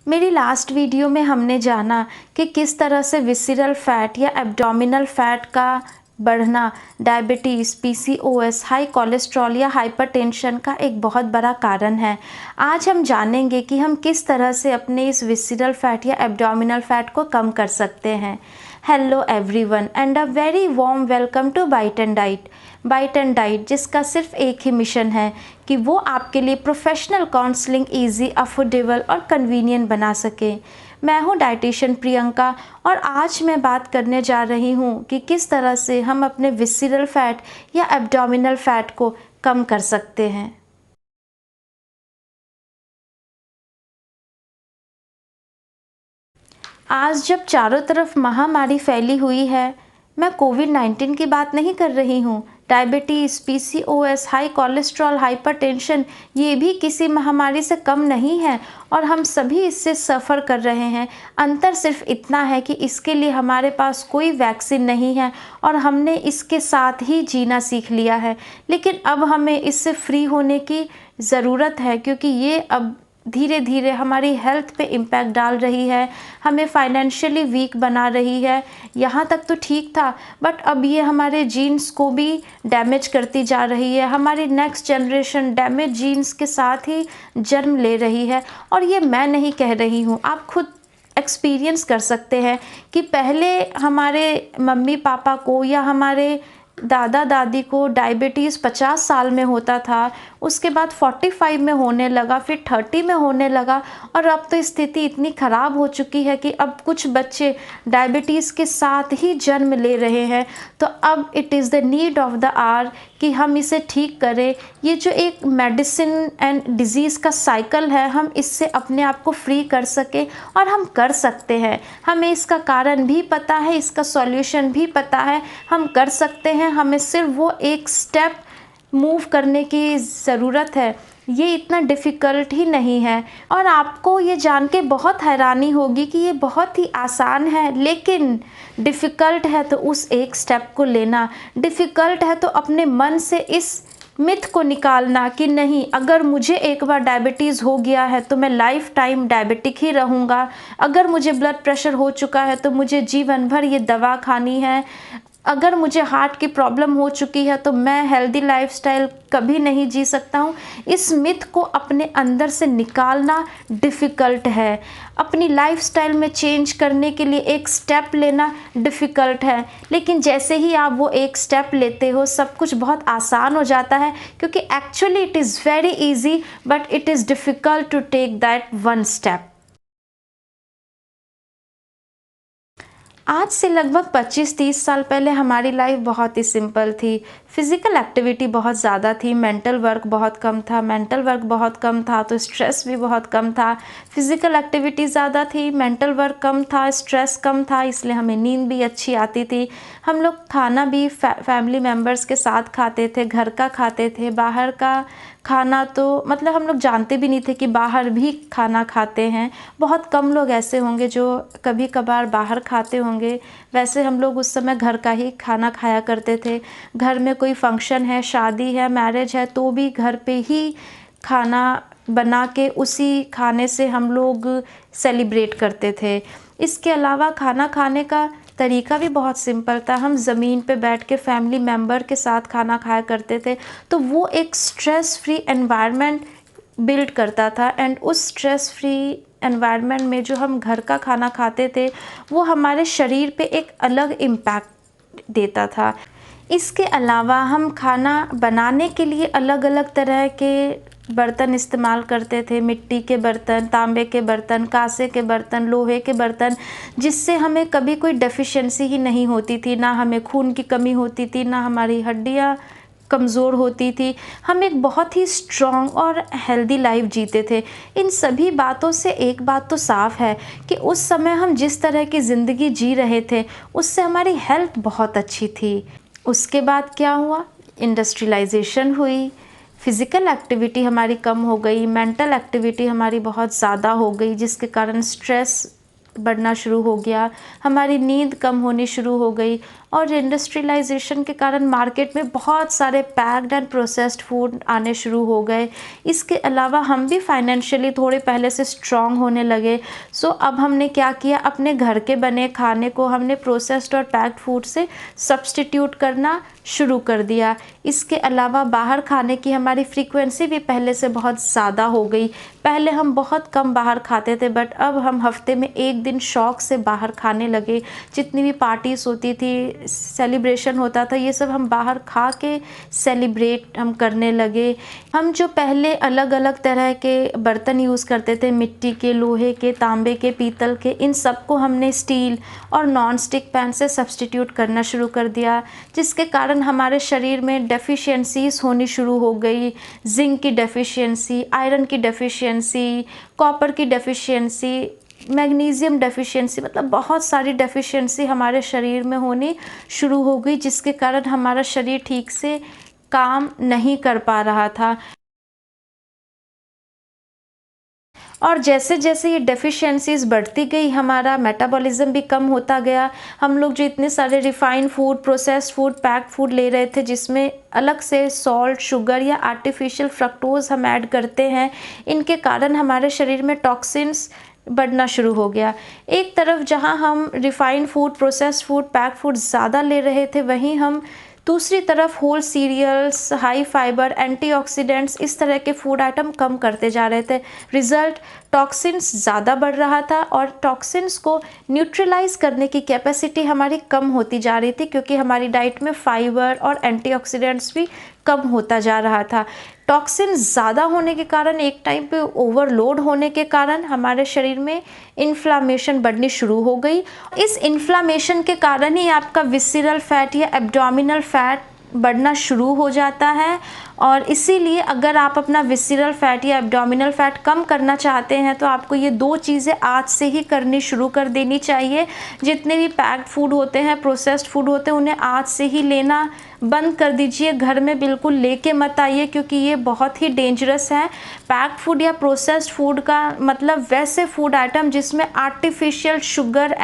मेरी last video में हमने जाना कि किस तरह से विसरल फैट या एब्डोमिनल फैट का बढ़ना डायबिटीज़, पीसीओएस, हाई कोलेस्ट्रॉल या हाइपरटेंशन का एक बहुत बड़ा कारण है। आज हम जानेंगे कि हम किस तरह से अपने इस विसरल फैट या एब्डोमिनल फैट को कम कर सकते हैं। Hello everyone and a very warm welcome to bite and diet. Bite and diet जिसका सिर्फ एक ही मिशन है कि वो आपके लिए प्रोफेशनल काउंसलिंग ईजी, अफोर्डेबल और कन्वीनियंट बना सके। मैं हूँ डाइटिशियन प्रियंका और आज मैं बात करने जा रही हूँ कि किस तरह से हम अपने विसरल फैट या एब्डोमिनल फैट को कम कर सकते हैं। आज जब चारों तरफ महामारी फैली हुई है, मैं कोविड-19 की बात नहीं कर रही हूँ। Diabetes, PCOS, high cholesterol, hypertension ये भी किसी महामारी से कम नहीं है और हम सभी इससे सफ़र कर रहे हैं। अंतर सिर्फ इतना है कि इसके लिए हमारे पास कोई वैक्सीन नहीं है और हमने इसके साथ ही जीना सीख लिया है। लेकिन अब हमें इससे फ्री होने की ज़रूरत है क्योंकि ये अब धीरे धीरे हमारी हेल्थ पे इम्पैक्ट डाल रही है, हमें फाइनेंशियली वीक बना रही है। यहाँ तक तो ठीक था, बट अब ये हमारे जीन्स को भी डैमेज करती जा रही है। हमारी नेक्स्ट जनरेशन डैमेज जीन्स के साथ ही जन्म ले रही है और ये मैं नहीं कह रही हूँ, आप खुद एक्सपीरियंस कर सकते हैं कि पहले हमारे मम्मी पापा को या हमारे दादा दादी को डायबिटीज़ 50 साल में होता था, उसके बाद 45 में होने लगा, फिर 30 में होने लगा और अब तो स्थिति इतनी ख़राब हो चुकी है कि अब कुछ बच्चे डायबिटीज़ के साथ ही जन्म ले रहे हैं। तो अब it is the need of the hour कि हम इसे ठीक करें। ये जो एक मेडिसिन एंड डिज़ीज़ का साइकिल है, हम इससे अपने आप को फ्री कर सकें और हम कर सकते हैं। हमें इसका कारण भी पता है, इसका सॉल्यूशन भी पता है, हम कर सकते हैं। हमें सिर्फ वो एक स्टेप मूव करने की ज़रूरत है। ये इतना डिफ़िकल्ट ही नहीं है और आपको ये जान के बहुत हैरानी होगी कि ये बहुत ही आसान है, लेकिन डिफ़िकल्ट है तो उस एक स्टेप को लेना, डिफ़िकल्ट है तो अपने मन से इस मिथ को निकालना कि नहीं, अगर मुझे एक बार डायबिटीज़ हो गया है तो मैं लाइफ टाइम डायबिटिक ही रहूँगा। अगर मुझे ब्लड प्रेशर हो चुका है तो मुझे जीवन भर ये दवा खानी है। अगर मुझे हार्ट की प्रॉब्लम हो चुकी है तो मैं हेल्दी लाइफस्टाइल कभी नहीं जी सकता हूँ। इस मिथ को अपने अंदर से निकालना डिफ़िकल्ट है। अपनी लाइफस्टाइल में चेंज करने के लिए एक स्टेप लेना डिफ़िकल्ट है, लेकिन जैसे ही आप वो एक स्टेप लेते हो सब कुछ बहुत आसान हो जाता है क्योंकि actually it is very easy but it is difficult to take that one step. आज से लगभग 25-30 साल पहले हमारी लाइफ बहुत ही सिंपल थी। फिज़िकल एक्टिविटी बहुत ज़्यादा थी, मेंटल वर्क बहुत कम था। मेंटल वर्क बहुत कम था तो स्ट्रेस भी बहुत कम था। फिज़िकल एक्टिविटी ज़्यादा थी, मेंटल वर्क कम था, स्ट्रेस कम था, इसलिए हमें नींद भी अच्छी आती थी। हम लोग खाना भी फैमिली मेम्बर्स के साथ खाते थे, घर का खाते थे। बाहर का खाना तो मतलब हम लोग जानते भी नहीं थे कि बाहर भी खाना खाते हैं। बहुत कम लोग ऐसे होंगे जो कभी कभार बाहर खाते होंगे। वैसे हम लोग उस समय घर का ही खाना खाया करते थे। घर में कोई फंक्शन है, शादी है, मैरिज है तो भी घर पे ही खाना बना के उसी खाने से हम लोग सेलिब्रेट करते थे। इसके अलावा खाना खाने का तरीका भी बहुत सिंपल था। हम ज़मीन पे बैठ के फैमिली मेम्बर के साथ खाना खाया करते थे, तो वो एक स्ट्रेस फ्री एनवायरनमेंट बिल्ड करता था। एंड उस स्ट्रेस फ्री एनवायरनमेंट में जो हम घर का खाना खाते थे वो हमारे शरीर पे एक अलग इम्पैक्ट देता था। इसके अलावा हम खाना बनाने के लिए अलग अलग तरह के बर्तन इस्तेमाल करते थे। मिट्टी के बर्तन, तांबे के बर्तन, कांसे के बर्तन, लोहे के बर्तन, जिससे हमें कभी कोई डेफिशिएंसी ही नहीं होती थी। ना हमें खून की कमी होती थी, ना हमारी हड्डियाँ कमज़ोर होती थी। हम एक बहुत ही स्ट्रॉन्ग और हेल्दी लाइफ जीते थे। इन सभी बातों से एक बात तो साफ़ है कि उस समय हम जिस तरह की ज़िंदगी जी रहे थे उससे हमारी हेल्थ बहुत अच्छी थी। उसके बाद क्या हुआ? इंडस्ट्रियलाइजेशन हुई, फिज़िकल एक्टिविटी हमारी कम हो गई, मेंटल एक्टिविटी हमारी बहुत ज़्यादा हो गई, जिसके कारण स्ट्रेस बढ़ना शुरू हो गया, हमारी नींद कम होनी शुरू हो गई और इंडस्ट्रियलाइजेशन के कारण मार्केट में बहुत सारे पैक्ड एंड प्रोसेस्ड फूड आने शुरू हो गए। इसके अलावा हम भी फाइनेंशियली थोड़े पहले से स्ट्रॉन्ग होने लगे। सो अब हमने क्या किया, अपने घर के बने खाने को हमने प्रोसेस्ड और पैक्ड फूड से सब्स्टिट्यूट करना शुरू कर दिया। इसके अलावा बाहर खाने की हमारी फ्रीक्वेंसी भी पहले से बहुत ज़्यादा हो गई। पहले हम बहुत कम बाहर खाते थे, बट अब हम हफ्ते में एक दिन शौक से बाहर खाने लगे। जितनी भी पार्टीज़ होती थी, सेलिब्रेशन होता था, ये सब हम बाहर खा के सेलिब्रेट हम करने लगे। हम जो पहले अलग अलग तरह के बर्तन यूज़ करते थे, मिट्टी के, लोहे के, तांबे के, पीतल के, इन सबको हमने स्टील और नॉन स्टिक पैन से सब्स्टिट्यूट करना शुरू कर दिया, जिसके कारण हमारे शरीर में डेफिशिएंसीज़ होनी शुरू हो गई। जिंक की डेफिशिएंसी, आयरन की डेफिशिएंसी, कॉपर की डेफिशिएंसी, मैग्नीशियम डेफिशिएंसी, मतलब बहुत सारी डेफिशिएंसी हमारे शरीर में होनी शुरू हो गई, जिसके कारण हमारा शरीर ठीक से काम नहीं कर पा रहा था। और जैसे जैसे ये डेफिशिएंसीज़ बढ़ती गई, हमारा मेटाबॉलिज्म भी कम होता गया। हम लोग जो इतने सारे refined food, processed food, packed food ले रहे थे, जिसमें अलग से सॉल्ट, शुगर या आर्टिफिशियल फ्रक्टोज़ हम ऐड करते हैं, इनके कारण हमारे शरीर में टॉक्सिन्स बढ़ना शुरू हो गया। एक तरफ जहाँ हम refined food, processed food, packed food ज़्यादा ले रहे थे, वहीं हम दूसरी तरफ whole cereals, high fibre, antioxidants, इस तरह के फूड आइटम कम करते जा रहे थे। रिज़ल्ट, टॉक्सिन्स ज़्यादा बढ़ रहा था और टॉक्सिन्स को न्यूट्रलाइज करने की कैपेसिटी हमारी कम होती जा रही थी, क्योंकि हमारी डाइट में फाइबर और एंटीऑक्सीडेंट्स भी कम होता जा रहा था। टॉक्सिन ज़्यादा होने के कारण, एक टाइम पे ओवरलोड होने के कारण हमारे शरीर में इन्फ्लामेशन बढ़नी शुरू हो गई। इस इन्फ्लामेशन के कारण ही आपका विसरल फैट या एब्डोमिनल फैट बढ़ना शुरू हो जाता है। और इसीलिए अगर आप अपना विसरल फैट या एब्डोमिनल फैट कम करना चाहते हैं, तो आपको ये दो चीज़ें आज से ही करनी शुरू कर देनी चाहिए। जितने भी पैक्ड फूड होते हैं, प्रोसेस्ड फूड होते हैं, उन्हें आज से ही लेना बंद कर दीजिए। घर में बिल्कुल लेके मत आइए, क्योंकि ये बहुत ही डेंजरस है। पैक्ड फूड या प्रोसेस्ड फूड का मतलब वैसे फूड आइटम जिसमें आर्टिफिशियल शुगर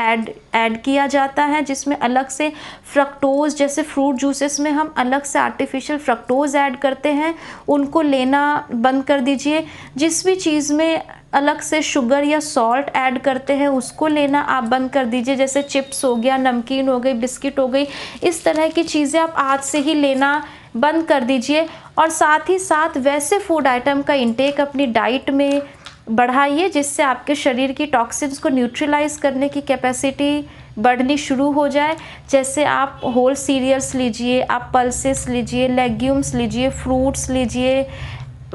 ऐड किया जाता है, जिसमें अलग से फ्रक्टोज़, जैसे फ्रूट जूसेस में हम अलग से आर्टिफिशियल फ्रक्टोज़ ऐड करते हैं, उनको लेना बंद कर दीजिए। जिस भी चीज़ में अलग से शुगर या सॉल्ट ऐड करते हैं, उसको लेना आप बंद कर दीजिए। जैसे चिप्स हो गया, नमकीन हो गई, बिस्किट हो गई, इस तरह की चीज़ें आप आज से ही लेना बंद कर दीजिए। और साथ ही साथ वैसे फूड आइटम का इंटेक अपनी डाइट में बढ़ाइए, जिससे आपके शरीर की टॉक्सिन्स को न्यूट्रलाइज करने की कैपेसिटी बढ़नी शुरू हो जाए। जैसे आप होल सीरियल्स लीजिए, आप पल्सेस लीजिए, लेग्यूम्स लीजिए, फ्रूट्स लीजिए,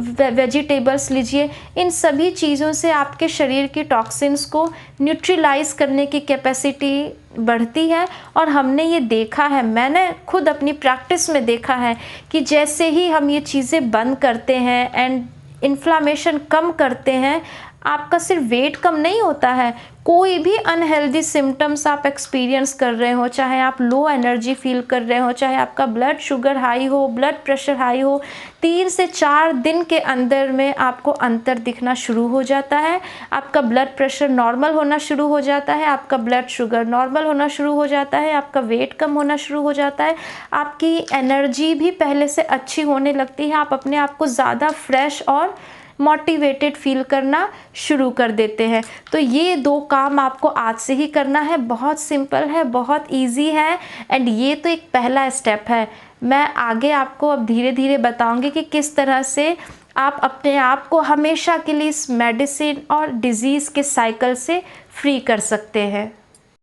वेजिटेबल्स लीजिए। इन सभी चीज़ों से आपके शरीर की टॉक्सिन्स को न्यूट्रलाइज करने की कैपेसिटी बढ़ती है। और हमने ये देखा है, मैंने खुद अपनी प्रैक्टिस में देखा है, कि जैसे ही हम ये चीज़ें बंद करते हैं एंड इन्फ्लामेशन कम करते हैं, आपका सिर्फ वेट कम नहीं होता है, कोई भी अनहेल्दी सिम्टम्स आप एक्सपीरियंस कर रहे हो, चाहे आप लो एनर्जी फील कर रहे हो, चाहे आपका ब्लड शुगर हाई हो, ब्लड प्रेशर हाई हो, 3 से 4 दिन के अंदर में आपको अंतर दिखना शुरू हो जाता है। आपका ब्लड प्रेशर नॉर्मल होना शुरू हो जाता है, आपका ब्लड शुगर नॉर्मल होना शुरू हो जाता है, आपका वेट कम होना शुरू हो जाता है, आपकी एनर्जी भी पहले से अच्छी होने लगती है, आप अपने आप को ज़्यादा फ्रेश और मोटिवेटेड फील करना शुरू कर देते हैं। तो ये 2 काम आपको आज से ही करना है। बहुत सिंपल है, बहुत इजी है, एंड ये तो एक पहला स्टेप है। मैं आगे आपको अब धीरे धीरे बताऊंगी कि किस तरह से आप अपने आप को हमेशा के लिए इस मेडिसिन और डिजीज़ के साइकिल से फ्री कर सकते हैं।